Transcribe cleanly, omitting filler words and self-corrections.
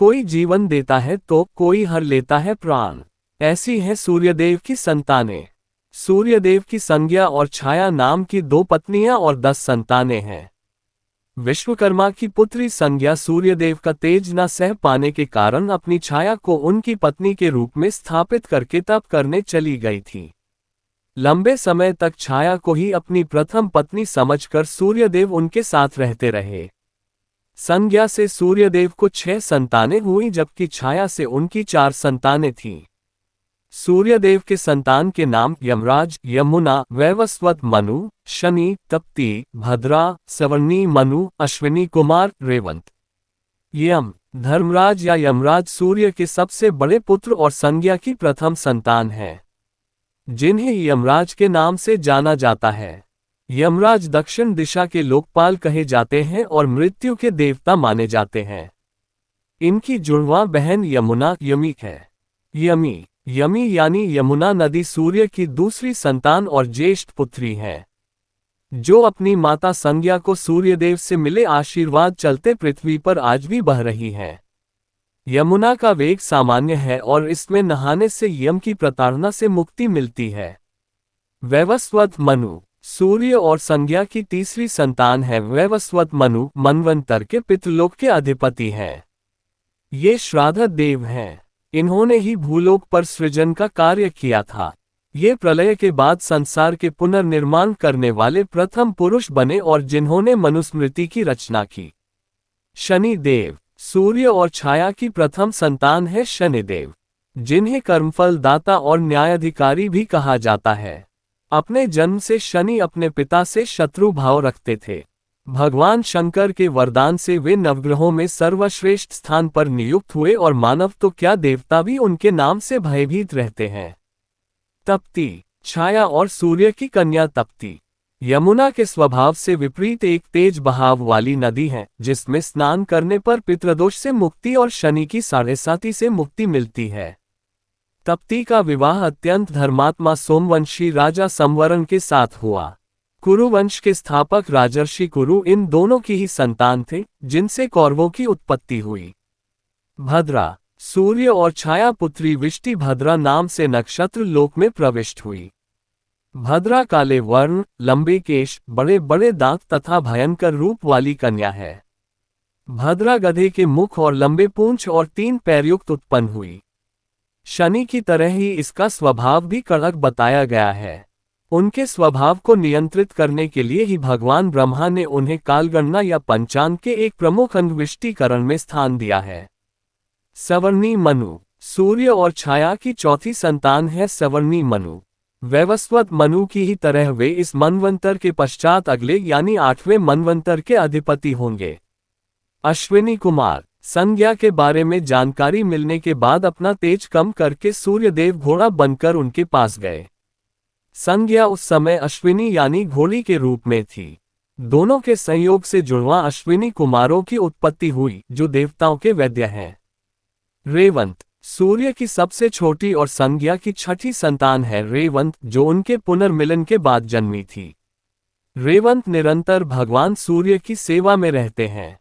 कोई जीवन देता है तो कोई हर लेता है प्राण। ऐसी है सूर्यदेव की संतानें। सूर्यदेव की संज्ञा और छाया नाम की 2 पत्नियां और 10 संतानें हैं। विश्वकर्मा की पुत्री संज्ञा सूर्यदेव का तेज न सह पाने के कारण अपनी छाया को उनकी पत्नी के रूप में स्थापित करके तप करने चली गई थी। लंबे समय तक छाया को ही अपनी प्रथम पत्नी समझकर सूर्यदेव उनके साथ रहते रहे। संज्ञा से सूर्यदेव को 6 संतानें हुई जबकि छाया से उनकी 4 संतानें थीं। सूर्यदेव के संतान के नाम यमराज, यमुना, वैवस्वत मनु, शनि, तप्ती, भद्रा, सवर्णी मनु, अश्विनी कुमार, रेवंत। यम, धर्मराज या यमराज सूर्य के सबसे बड़े पुत्र और संज्ञा की प्रथम संतान हैं, जिन्हें यमराज के नाम से जाना जाता है। यमराज दक्षिण दिशा के लोकपाल कहे जाते हैं और मृत्यु के देवता माने जाते हैं। इनकी जुड़वां बहन यमुना यमी है। यमी यानी यमुना नदी सूर्य की दूसरी संतान और ज्येष्ठ पुत्री है, जो अपनी माता संज्ञा को सूर्यदेव से मिले आशीर्वाद चलते पृथ्वी पर आज भी बह रही है। यमुना का वेग सामान्य है और इसमें नहाने से यम की प्रताड़ना से मुक्ति मिलती है। वैवस्वत मनु सूर्य और संज्ञा की तीसरी संतान है। वैवस्वत मनु मनवंतर के पितृलोक के अधिपति हैं। ये श्राद्ध देव हैं। इन्होंने ही भूलोक पर सृजन का कार्य किया था। ये प्रलय के बाद संसार के पुनर्निर्माण करने वाले प्रथम पुरुष बने और जिन्होंने मनुस्मृति की रचना की। शनिदेव सूर्य और छाया की प्रथम संतान है शनिदेव, जिन्हें कर्मफल दाता और न्यायाधिकारी भी कहा जाता है। अपने जन्म से शनि अपने पिता से शत्रु भाव रखते थे। भगवान शंकर के वरदान से वे नवग्रहों में सर्वश्रेष्ठ स्थान पर नियुक्त हुए और मानव तो क्या देवता भी उनके नाम से भयभीत रहते हैं। तप्ती छाया और सूर्य की कन्या तप्ती यमुना के स्वभाव से विपरीत एक तेज बहाव वाली नदी है, जिसमें स्नान करने पर पितृदोष से मुक्ति और शनि की साढ़ेसाती से मुक्ति मिलती है। तप्ती का विवाह अत्यंत धर्मात्मा सोमवंशी राजा संवरण के साथ हुआ। कुरुवंश के स्थापक राजर्षि कुरु इन दोनों की ही संतान थे, जिनसे कौरवों की उत्पत्ति हुई। भद्रा सूर्य और छाया पुत्री विष्टि भद्रा नाम से नक्षत्र लोक में प्रविष्ट हुई। भद्रा काले वर्ण, लंबे केश, बड़े बड़े दांत तथा भयंकर रूप वाली कन्या है। भद्रा गधे के मुख और लंबे पूंछ और 3 पैर युक्त उत्पन्न हुई। शनि की तरह ही इसका स्वभाव भी कड़क बताया गया है। उनके स्वभाव को नियंत्रित करने के लिए ही भगवान ब्रह्मा ने उन्हें कालगणना या पंचांग के एक प्रमुख अंग विष्टिकरण में स्थान दिया है। सवर्णी मनु सूर्य और छाया की चौथी संतान है सवर्णी मनु। वैवस्वत मनु की ही तरह वे इस मनवंतर के पश्चात अगले यानी 8वें मनवंतर के अधिपति होंगे। अश्विनी कुमार संज्ञा के बारे में जानकारी मिलने के बाद अपना तेज कम करके सूर्यदेव घोड़ा बनकर उनके पास गए। संज्ञा उस समय अश्विनी यानी घोड़ी के रूप में थी। दोनों के संयोग से जुड़वां अश्विनी कुमारों की उत्पत्ति हुई, जो देवताओं के वैद्य हैं। रेवंत सूर्य की सबसे छोटी और संज्ञा की 6ठी संतान है रेवंत, जो उनके पुनर्मिलन के बाद जन्मी थी। रेवंत निरंतर भगवान सूर्य की सेवा में रहते हैं।